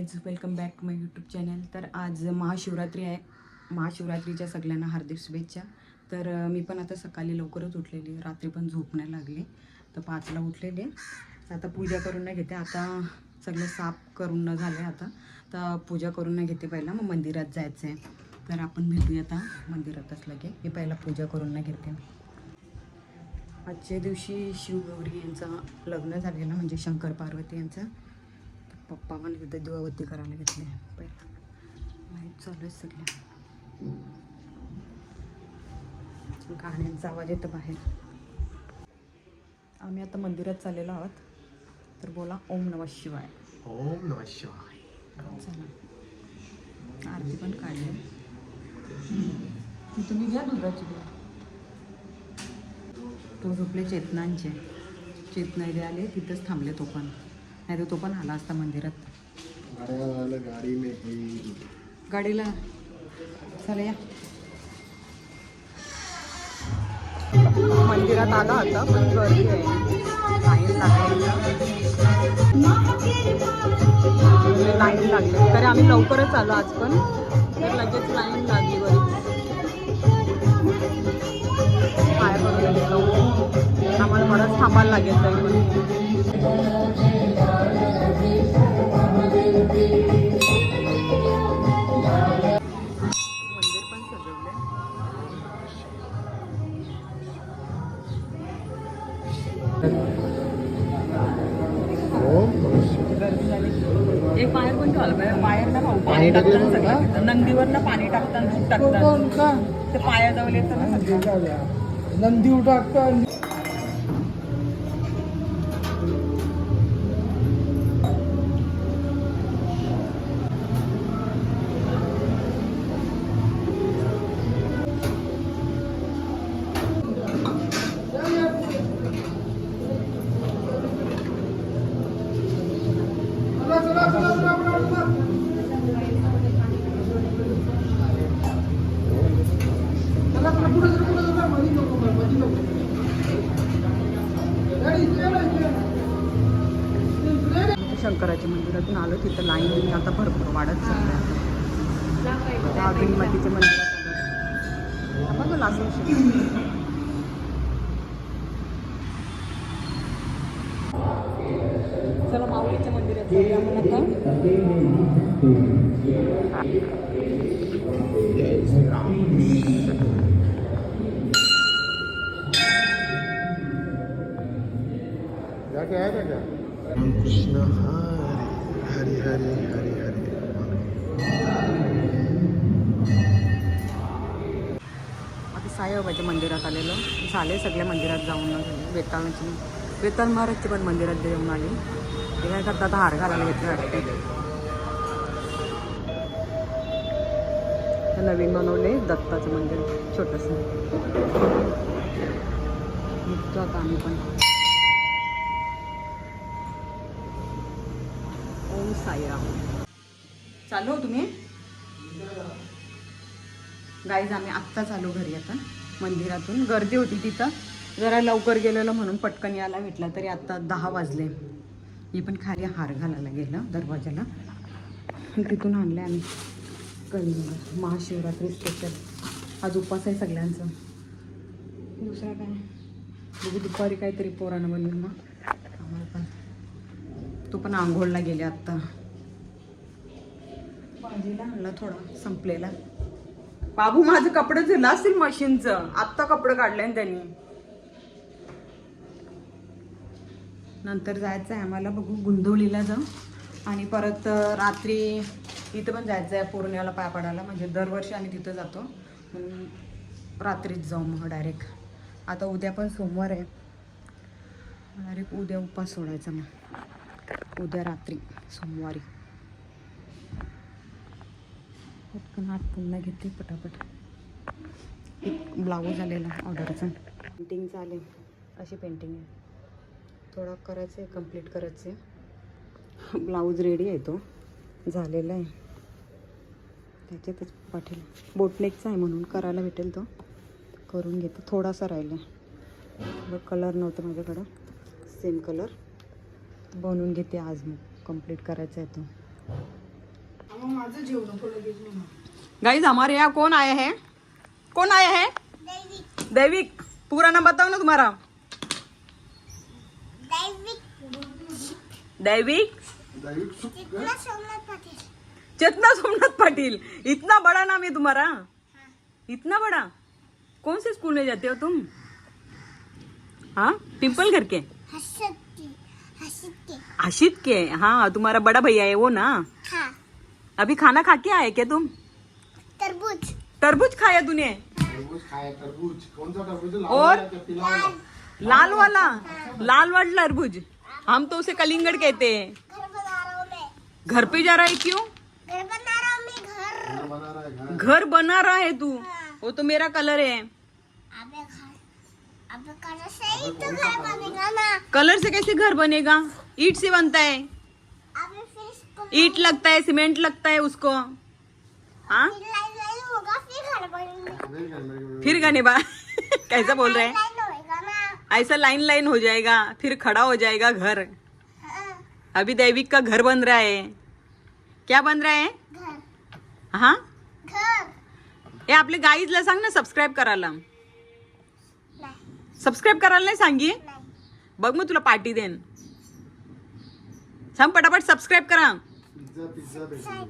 Guys, welcome back to my YouTube channel. तर आज महाशिवरात्री आहे. महाशिवरात्रीच्या सगळ्यांना हार्दिक शुभेच्छा. तर मी पण आता सकाळी लवकरच उठलेली, रात्री पण झोप नाही लागली, तर 5ला उठलेले. आता पूजा करून नाही घेते, आता सगळं साफ करून न झाले, आता तर पूजा करून नाही घेते, पहिला मग मंदिरात जायचं आहे. तर आपण भेटूया आता मंदिरातच लगे. मी पहिला पूजा करून नाही घेते. आजच्या दिवशी शिवगौरी यांचं लग्न झालेलं, म्हणजे शंकर पार्वती यांचं. पप्पा पण तिथे दिवाबत्ती करायला घेतली. पहिला माहीत चालू आहे सगळ्या गाण्यांचा आवाज येतो बाहेर. आम्ही आता मंदिरात चाललेलो आहोत. तर बोला ओम नमः शिवाय. ओम नमः शिवाय. चला, आरती पण काढली. तुम्ही घ्या दुधाची घ्या. तो झोपले चेतनांचे. चेतना इथे आले, तिथंच थांबले तो पण, नाही तर तो पण आला असता मंदिरात. गाडी में गाडीला चला या. मंदिरात आला होता पण गर्दी आहे, लाईन लागली. तरी आम्ही लवकरच आलो आज पण, तर लगेच लाईन लागली बरीच. पाय पडून गेलो, आम्हाला बरंच थांबायला लागेल तरी पण. मंदिर पण सजवले. एक बाहेर पण ठेवायला बाहेर ना भाऊ, पाणी टाकताना सगळं नंदीवर ना पाणी टाकताना दूध टाकतात, ते पायाजवळ येतं ना सगळं. नंदी टाकता. शंकराच्या मंदिरातून आलो, तिथं लाईन आता भरपूर वाढत चालल्या. गणपतीच्या मंदिरात आलो. बघ लासून चला माऊलीच्या मंदिरात जाऊया आपण आता. कृष्ण हरी हरी हरी हरी. आता साईबाबाच्या मंदिरात आलेलो. झाले सगळ्या मंदिरात जाऊन झाले. वेताळ महाराजची पण मंदिरात जाऊन आली. ते काय करतात, हार घालायला घेतले वाटते. नवीन बनवले दत्ताचं मंदिर छोटंसं. निघतो आता आम्ही पण. ओम साईराम. चालू हो तुम्ही गाईज. आम्ही आत्ताच आलो घरी आता मंदिरातून. गर्दी होती तिथं, जरा लवकर गेलेलं म्हणून पटकन यायला भेटला. तरी आत्ता 10 वाजले. मी पण खाली हार घालायला गेलं दरवाजाला, तिथून आणले आम्ही. कलिंगड महाशिवरात्री स्पेशल. आज उपवास आहे सगळ्यांचा. दुसरा काय बघू, दुपारी काहीतरी पोरानं बनवून ना आम्हाला पण. तो पण आंघोळला गेले आत्ता. भाजीला आणला थोडा संपलेला. बाबू माझं कपडे धुलं असेल मशीनचं, आत्ता कपडे काढले त्यांनी. नंतर जायचं आहे आम्हाला, बघू गुंदवलीला जाऊ. आणि परत रात्री तिथं पण जायचं आहे पौर्णिमेला पाय पडायला. म्हणजे दरवर्षी आम्ही तिथं जातो, म्हणून रात्रीच जाऊ मग डायरेक्ट. आता उद्या पण सोमवार आहे, डायरेक्ट उद्या उपवास सोडायचा मग. उद्या रात्री सोमवारी. पटकन आत पुन्हा घेते पटापट. एक ब्लाऊज आलेला ऑर्डरचा, पेंटिंग चालेल. अशी पेंटिंग आहे, थोडा करायचं आहे, कंप्लीट करायचं आहे. ब्लाऊज रेडी आहे, तो झालेला आहे. त्याच्यातच पाठीला बोटनेकचा आहे म्हणून करायला भेटेल, तो करून घेते. थोडासा राहिला बघ, कलर नव्हतं माझ्याकडं, सेम कलर बनवून घेते आज. मग कंप्लीट करायचा आहे तो. माझं जेव नको लगेच म्हणा. गाइस हमारे यहाँ कौन आया है? कौन आया है? दैविक. पूरा नाम बताओ ना तुम्हारा. दैविक चेतना सोमनाथ पाटिल. इतना बड़ा नाम है तुम्हारा? इतना बड़ा. कौन से स्कूल में जाते हो तुम? हाँ, पिंपल घर के. आशित के. हाँ, तुम्हारा बड़ा भैया है वो ना. हाँ. अभी खाना खा के आए क्या तुम? तरबूज. तरबूज खाया तूने? तरबूज खाया. तरबूज कौन सा तरबूज है? और? लाल वाला या पीला वाला? लाल वाला. लाल वाला तरबूज. हम तो उसे कलिंगड़ कहते हैं. घर बना रहा हूँ मैं. घर पे जा रहा है क्यों? घर बना रहा हूँ मैं. घर. घर बना रहा है घर. घर बना रहा है तू. वो तो मेरा कलर है. अबे घर. अबे घर से ही तो घर बनेगा ना. कलर से कैसे घर बनेगा? ईंट से बनता है. अबे फिर इसको ईंट लगता है, सीमेंट लगता है उसको. हाँ, फिर लाइन होगा फिर घर बनेगा. मेरे घर में फिर गाने बा कैसा बोल रहे हैं? लाइन होएगा ना. ऐसा लाइन लाइन हो जाएगा, फिर खड़ा हो जाएगा घर. हाँ. अभी दैविक का घर बन रहा है. क्या बन रहा है? घर. हाँ, घर. हे आपल्या गाईजला सांग ना सबस्क्राईब करायला. नाही. सबस्क्राईब करायला नाही सांगी. नाही. बघ मग तुला पार्टी देन. सांग पटापट सबस्क्राईब करा. पिझ्झा पिझ्झा भेटला.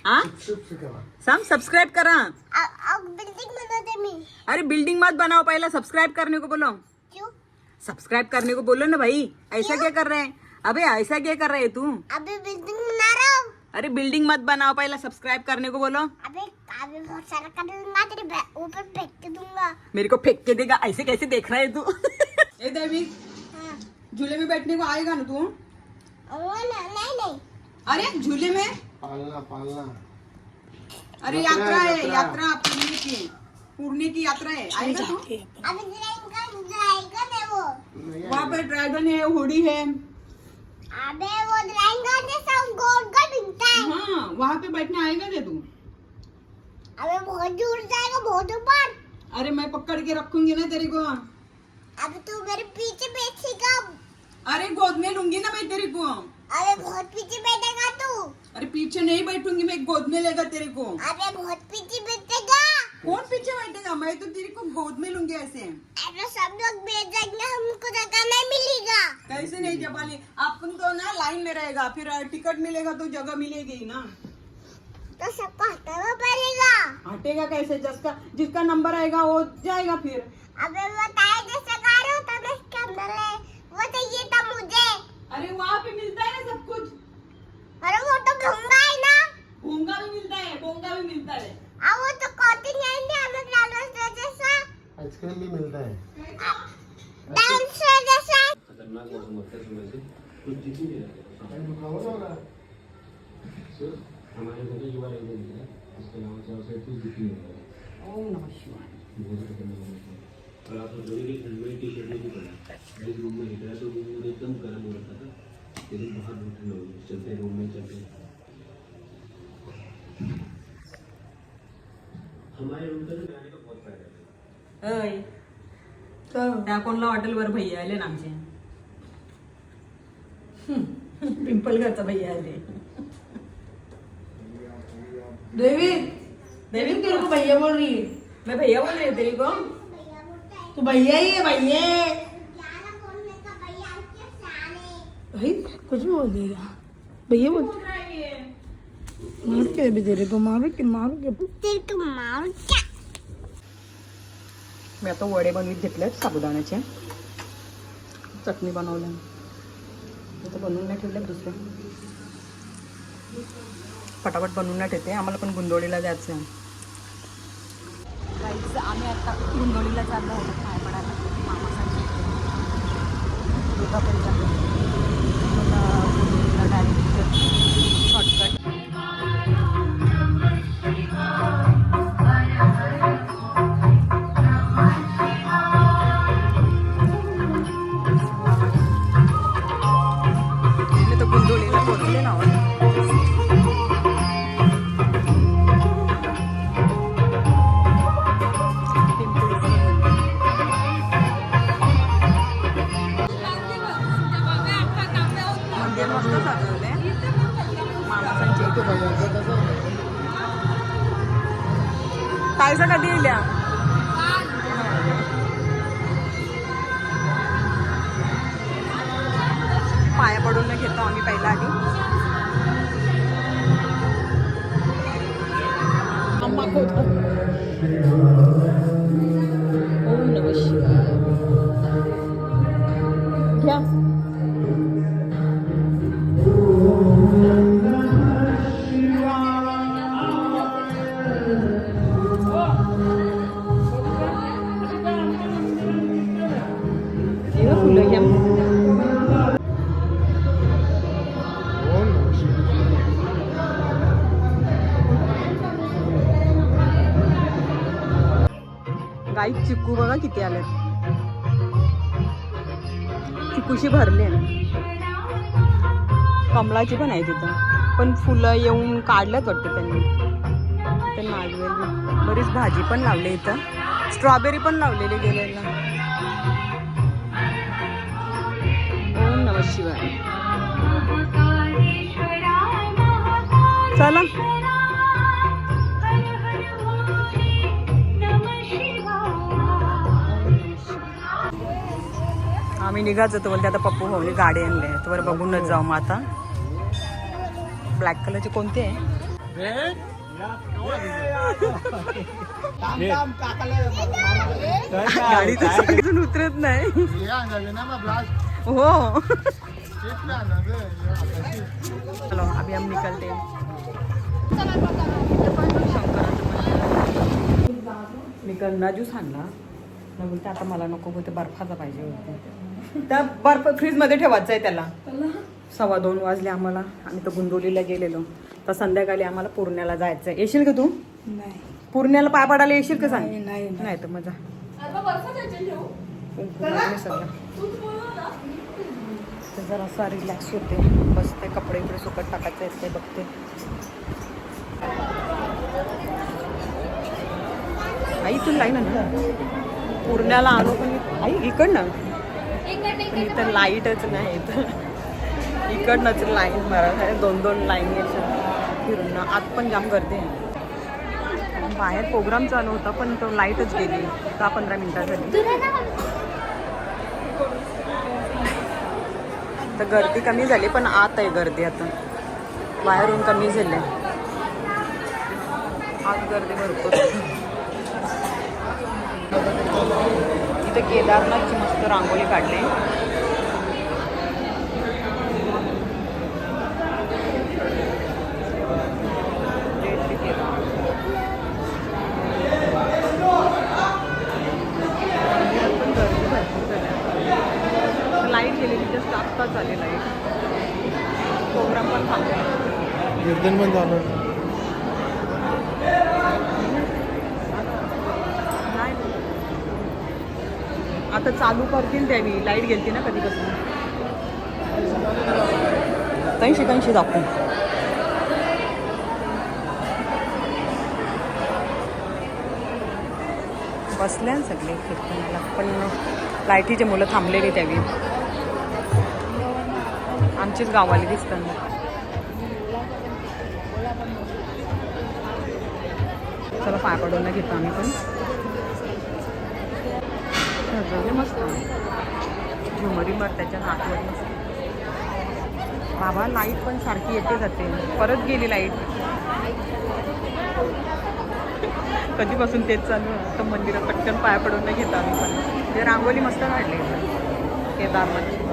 हाँ, शुभ करा. सांग सबस्क्राईब करा. अब बिल्डिंग बनाते मी. अरे बिल्डिंग मत बनाओ, पहला सब्सक्राइब करने को बोलो. क्यों? सब्सक्राइब करने को बोलो ना भाई. ऐसा क्या कर रहे हैं? अबे ऐसा क्या कर रहे है तू? अबे बिल्डिंग बना रहा हूँ. अरे बिल्डिंग मत बनाओ, पहला सब्सक्राइब करने को बोलो. अबे अबे बहुत सारा कर दूंगा तेरे ऊपर फेंक के दूंगा. मेरे को फेंक के देगा. ऐसे कैसे देख रहा है तू? ए दैविक, हाँ. झूले में बैठने को आएगा ना तू? नहीं नहीं. अरे झूले में. पालना पालना. अरे यात्रा यात्रा है, है, यात्रा. यात्रा पूर्णे की यात्रा है. आएगा तू? अबे ड्राइंग है वो. नहीं वहाँ पे ड्रैगन है, होड़ी है. अबे वो ड्राइंग जैसा गोल गोल घूमता है. हाँ, वहाँ पे बैठने आएगा क्या तू? अबे बहुत दूर जाएगा बहुत ऊपर. अरे मैं पकड़ के रखूंगी ना तेरे को. अबे तू मेरे पीछे बैठेगा. अरे गोद में लूंगी ना मैं तेरे को. अबे बहुत पीछे बैठेगा तू. अरे पीछे नहीं बैठूंगी मैं, गोद में लेगा तेरे को. अबे बहुत पीछे बैठेगा. कौन पीछे बैठेगा? मैं तो तेरे को गोद में लूंगी ऐसे. अबे सब लोग बैठ जाएंगे हमको जगह नहीं मिलेगा. कैसे नहीं जबाली? अपन तो ना लाइन में रहेगा, फिर टिकट मिलेगा तो जगह मिलेगी ना. तो सबको हटाना पड़ेगा. हटेगा कैसे? जिसका नंबर आएगा वो जाएगा फिर. अबे वो टायर जैसा कार होता है इसके अंदर है वो चाहिए था मुझे. अरे वहाँ पे मिलता है ना सब कुछ. अरे वो तो भूंगा है ना. भोंगा भी मिलता है, बोंगा भी मिलता है. अब वो तो कॉटिंग है ना हमें डांसर जैसा. आइसक्रीम भी मिलता है. डांसर जैसा. खतरनाक मौसम होता है सुबह से कुछ दिख ही नहीं रहा है। हमारे घर युवा रेलवे निकला इसके अलावा से और कुछ दिख ही नहीं रहा है। ओम नमः शिवाय. बहुत खतरनाक मौसम है। और आप लोग भी ठंड में टी शर्ट में भी पड़ा इस रूम में निकला तो रूम में एकदम गर्म हो रखा था लेकिन बाहर बहुत ठंड हो गई चलते रूम में चलते हमारे रूम का जाने का बहुत फायदा है। अय त्या कोणला हॉटेल वर भैया आले ना आमचे. पिंपल घरचा भैया आले. देविक देविक तेरे को भैया बोल रही है. मैं भैया बोल रही हूँ तेरे को. तू भैया ही है भैया. भाई कुछ भी बोल देगा. भैया बोल. मार के भी तेरे को मारो के तेरे को मार क्या. मी आता वडे बनवीत घेतलेत साबुदाण्याचे. चटणी बनवल्या. इथं बनवून नाही ठेवल्यात दुसरे. फटाफट बनवून नाही ठेवते. आम्हाला पण गुंदोळीला जायचं आहे. गाईज आम्ही आता गुंदोळीला चाललो आहोत पाय पडायला. मामासाठी दुधापरी चाललो. गुंदोळीला डायरेक्ट शॉर्टकट. मी तर गुंदोळीला पोहोचले ना. मंदिर मस्त सजवलंय. माणसांच्या ते भैयाचं कसं आहे? ताईचा कधी येईल या? पाया पडून घेतो आम्ही पहिला आधी. अम्मा खोतो. ओम नमः शिवाय. घ्या. हे फुलं घ्या. ओम नमः शिवाय. गाई चिकू बघा किती आले. चिकूशी भरले. कमळाची पण आहे तिथं, पण फुलं येऊन काढल्याच वाटतं त्यांनी. इथं नारळ, बरीच भाजी पण लावली इथं. स्ट्रॉबेरी पण लावलेली गेलेला. ओम नमः शिवाय. चला आम्ही निघायचं होतो, बोलते आता पप्पू भाऊने गाडी आणली आहे, तर बघूनच जाऊ. मग आता ब्लॅक कलरचे कोणते आहे? गाडी तर सगळीजण उतरत नाही. हो चलो अभी हम निकलते हैं. मी गन्ना ज्यूस आणला. मग बोलते आता मला नको, बोलते बर्फाचा पाहिजे होते. त्या बर्फ फ्रीजमध्ये ठेवायचं आहे त्याला. 2:15 वाजले आम्हाला. आम्ही तर गुंडोलीला गेलेलो. तर संध्याकाळी आम्हाला पूर्ण्याला जायचं आहे. येशील का तू? नाही पूर्ण्याला पाय पडायला येशील का? सांग. नाही नाही तर मजा सगळं जरा असा रिलॅक्स होते. बसते, कपडे इकडे सुकट टाकायचे आहेत ते बघते. आई इथून लाईन ना पूर्ण्याला आलो, पण आई इकडनं इथं लाईटच नाही. इकडनंच लाईन मारत आहे. 2-2 लाईन फिरून. आत पण जाम गर्दी आहे. बाहेर प्रोग्राम चालू होता, पण तो लाईटच गेली 10-15 मिनिटासाठी. तर गर्दी कमी झाली, पण आत आहे गर्दी आता. बाहेरून कमी झाली, आत गर्दी भरपूर. इथे केदारनाथची मस्त रांगोळी काढली. लाईट गेलेली, जस्ट आत्ताच आली लाईट. प्रोग्राम पण थांबला. कीर्तन पण झालं. आता चालू करतील त्यावेळी. लाईट गेलती ना कधीपासून. 80 दाखवून बसले सगळे कीर्तनाला, पण लाईटीचे मुलं थांबलेली त्यावेळी. आमचीच गावाली दिसतात. चला पाय पडून घेतो आम्ही पण. मस्त झुमरी मर त्याच्या नातवड मस्त. बाबा लाईट पण सारखी येते जाते. परत गेली लाईट. कधीपासून तेच चालू आहे. तर मंदिरात पटकन पाया पडून नाही घेतो आम्ही पण. ते रांगोळी मस्त काढली केदारनाथची.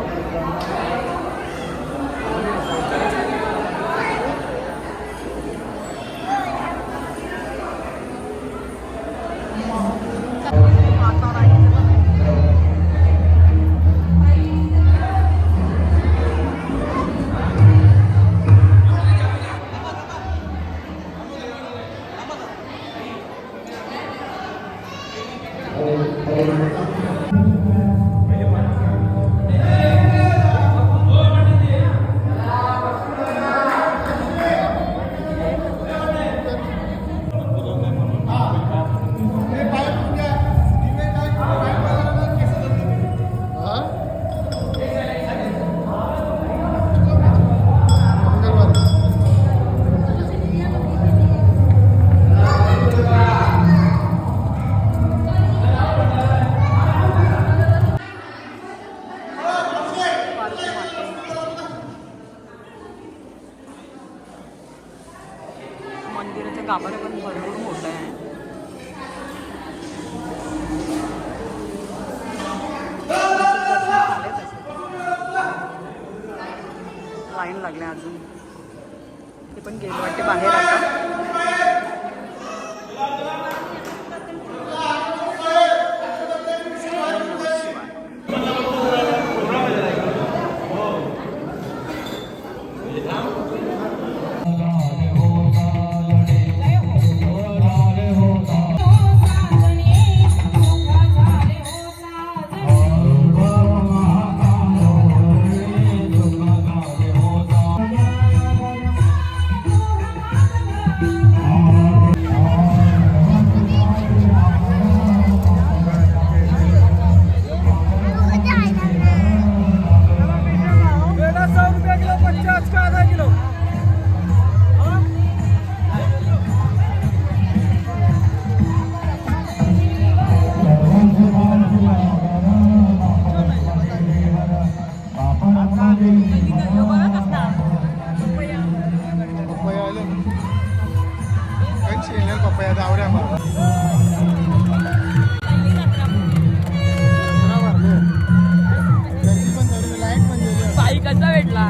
गाभारा पण भरपूर मोठं आहे. लाईन लागल्या अजून. ते पण गेले वाटते बाहेर आता. पपया आले काही शेंगा पपया दावऱ्या बा गर्दी पण झाली लाईट पण गेली बाई कसा भेटला.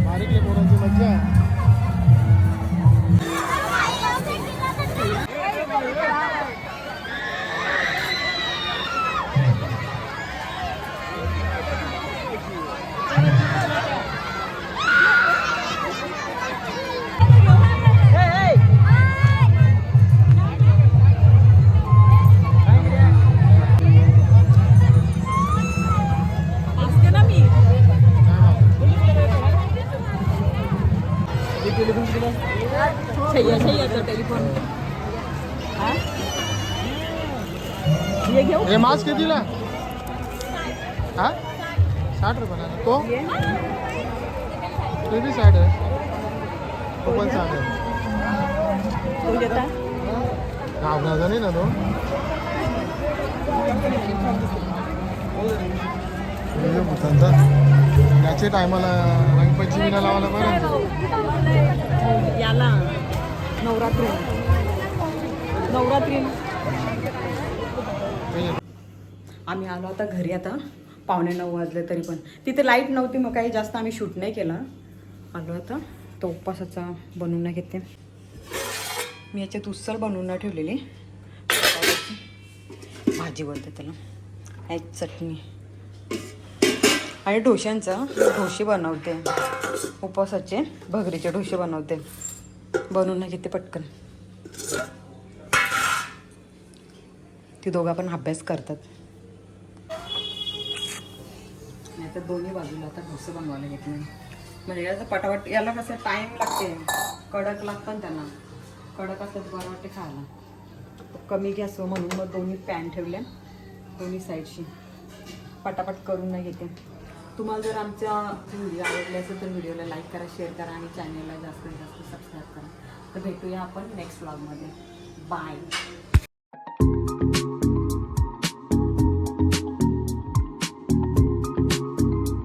बारीकले पोरांची मज्जा टेलिफोन हे मास्क कितीला हा 60 रुपयाला तो ते बी 60 आहे तो पण 60 आहे गावनाचा नाही ना तो भूतांचा याचे टायमाला रंगपंचमीला लावायला बरं याला नवरात्री आम्ही आलो आता घरी. आता 8:45 वाजले तरी पण तिथे लाईट नव्हती, मग काही जास्त आम्ही शूट नाही केला. आलो आता तो उपवासाचा बनवून घेते. मी याच्यात उसल बनवून ठेवलेली भाजी बोलते त्याला, एक चटणी आणि डोश्यांचं डोसे बनवते. उपवासाचे भगरीचे डोसे बनवते. बनवून घेते पटकन. ती दोघं पण अभ्यास करतात. नाही तर दोन्ही बाजूला आता डोसे बनवायला घेतले. म्हणजे याचा पटापट याला कसं टाईम लागते, कडक लागतं ना त्यांना. कडक असतं तर बरं वाटते खायला. कमी गॅस म्हणून मग दोन्ही पॅन ठेवल्या दोन्ही साईडशी. पटापट करून नाही घेते. तुम्हाला जर आमचा व्हिडिओ आवडला असेल तर व्हिडिओला लाईक करा, शेअर करा आणि चॅनलला जास्तीत जास्त सबस्क्राईब करा. तर भेटूया आपण नेक्स्ट व्लॉगमध्ये. बाय.